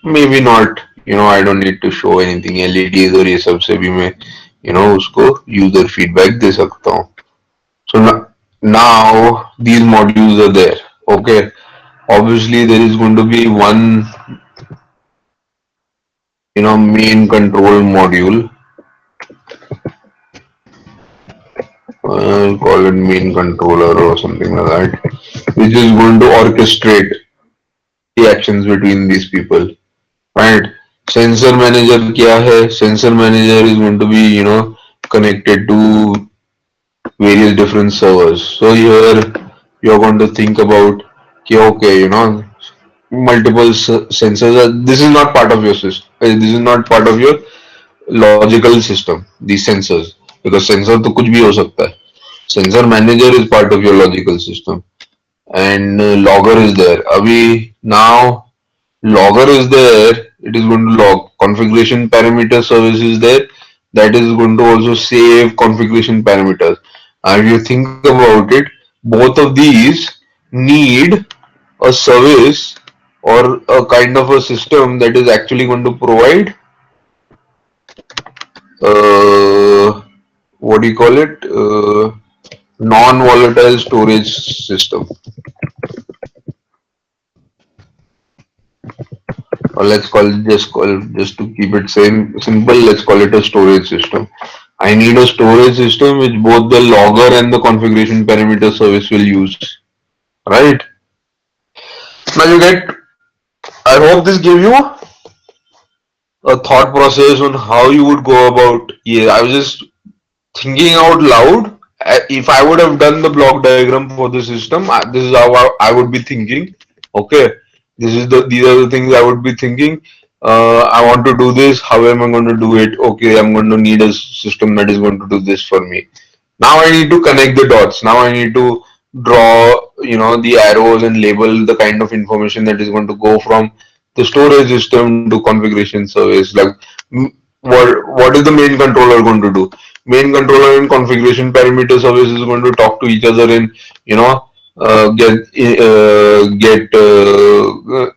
Maybe not, I don't need to show anything LEDs और ये सब से भी मैं उसको user feedback दे सकता हूँ. So now these modules are there. Okay. Obviously there is going to be one main control module. I'll call it main controller or something like that, which is going to orchestrate the actions between these people, right? Sensor manager kya hai? Sensor manager is going to be connected to various different servers. So here you're going to think about okay, multiple sensors. This is not part of your system. This is not part of your logical system. These sensors, because sensor तो कुछ भी हो सकता है. Sensor manager is part of your logical system, and logger is there. Abhi now logger is there. It is going to log configuration parameter service is there. That is going to also save configuration parameters. And if you think about it, both of these need a service or a kind of a system that is actually going to provide what do you call it, non-volatile storage system, or let's just to keep it same simple, let's call it a storage system. I need a storage system which both the logger and the configuration parameter service will use, right? Now you get, I hope this gave you a thought process on how you would go about. Yeah, I was just thinking out loud. If I would have done the block diagram for the system, this is how I would be thinking. Okay, these are the things I would be thinking. I want to do this. How am I going to do it? Okay, I'm going to need a system that is going to do this for me. Now I need to connect the dots. Now I need to draw, the arrows and label the kind of information that is going to go from the storage system to configuration service. Like what is the main controller going to do? Main controller and configuration parameter service is going to talk to each other and get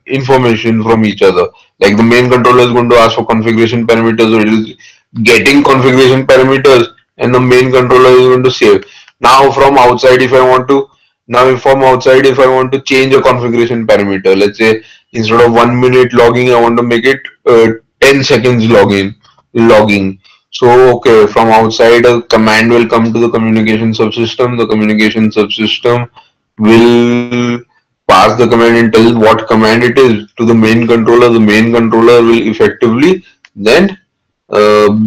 information from each other. Like the main controller is going to ask for configuration parameters, or it is getting configuration parameters, and the main controller is going to save. Now from outside, if I want to change a configuration parameter, let's say instead of 1 minute logging, I want to make it 10 seconds logging. So okay, from outside a command will come to the communication subsystem. The communication subsystem will pass the command and tell what command it is to the main controller. The main controller will effectively then,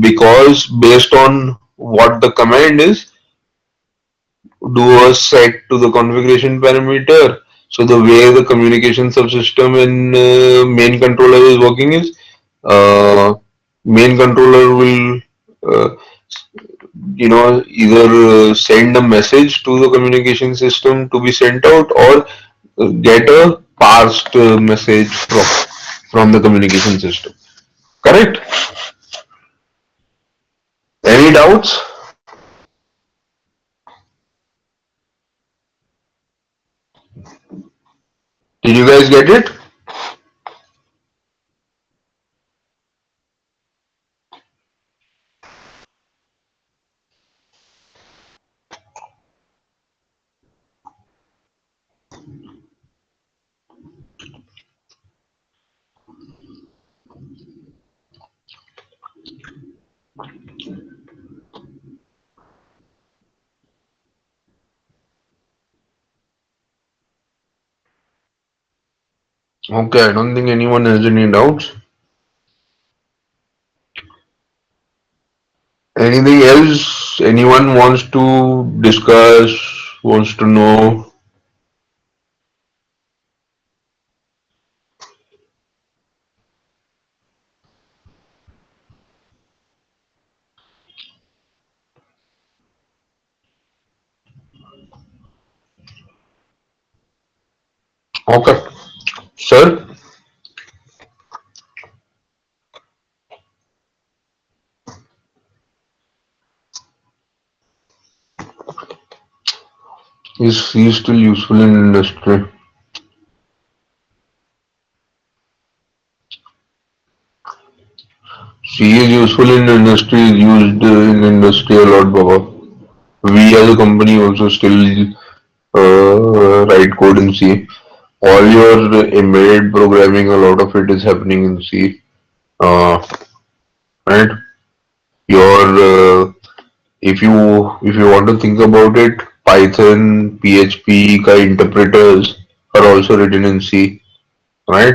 because based on what the command is, do a set to the configuration parameter. So the way the communication subsystem in main controller is working is, uh, main controller will either send a message to the communication system to be sent out, or get a parsed message from the communication system. Correct? Any doubts? Did you guys get it? Okay, I don't think anyone has any doubts. Anything else anyone wants to discuss, wants to know? Okay, sir, is he still useful in industry? C is useful in industry, is used in industry a lot, Baba. We as a company also still write code in C. All your embedded programming, a lot of it is happening in C. Right? Your if you want to think about it, Python, PHP ka interpreters are also written in C. Right?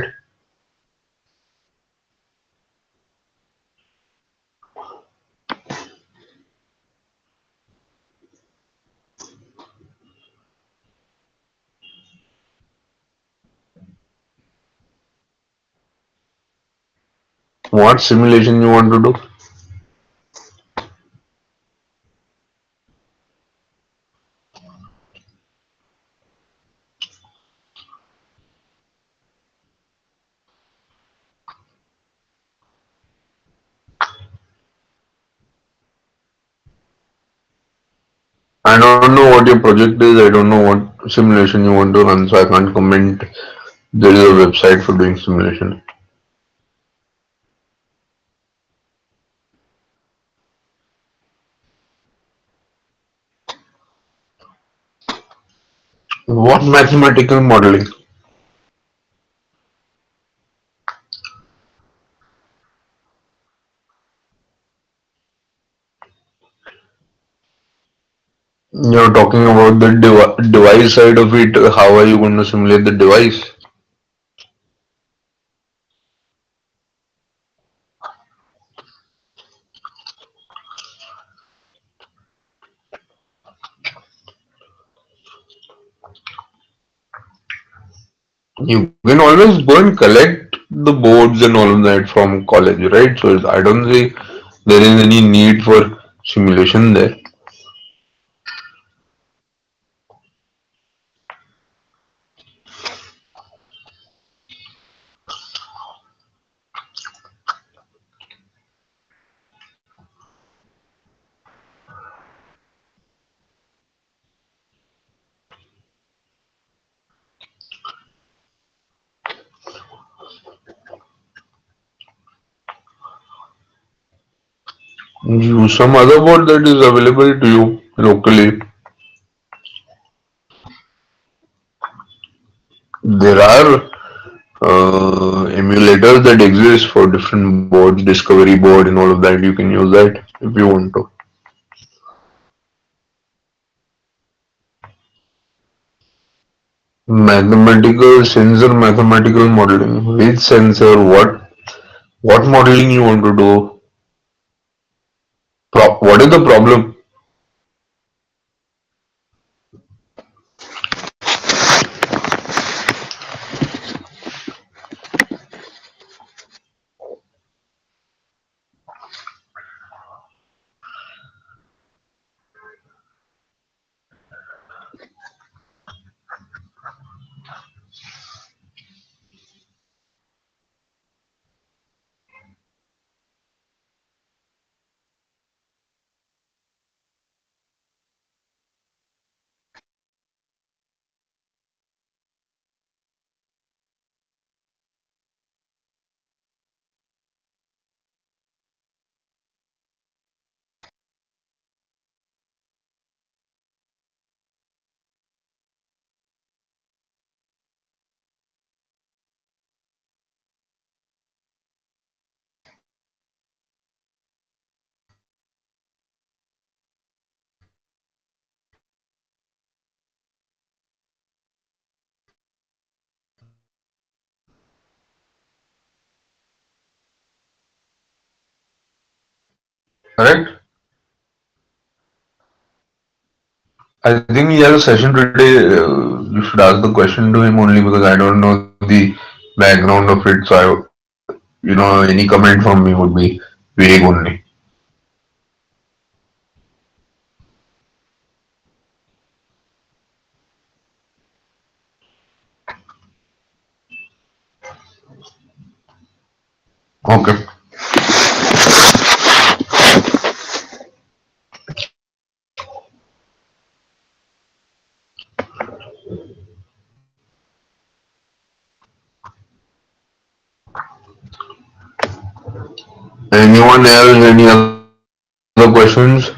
What simulation you want to do? I don't know what your project is. I don't know what simulation you want to run, so I can't comment. There is a website for doing simulation. What mathematical modeling? You're talking about the device side of it. How are you going to simulate the device? You can always go and collect the boards and all of that from college, right? So I don't see there is any need for simulation there. Use some other board that is available to you locally. There are emulators that exist for different boards, Discovery board and all of that. You can use that if you want to. Mathematical sensor, mathematical modeling. Which sensor? What modeling you want to do? What is the problem? Correct? I think he has a session today. You should ask the question to him only because I don't know the background of it. So any comment from me would be vague only. Okay. Anyone else? Any other questions?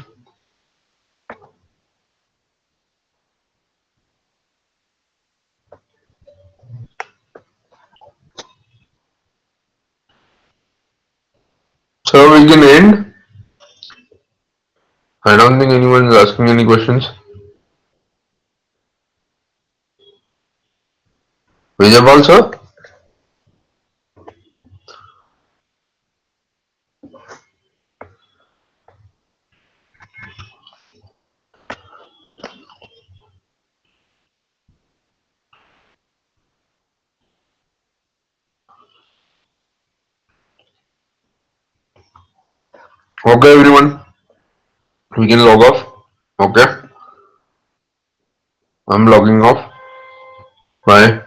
So we can end. I don't think anyone is asking any questions. Vijaypal sir? Okay, everyone. We can log off. Okay. I'm logging off. Bye.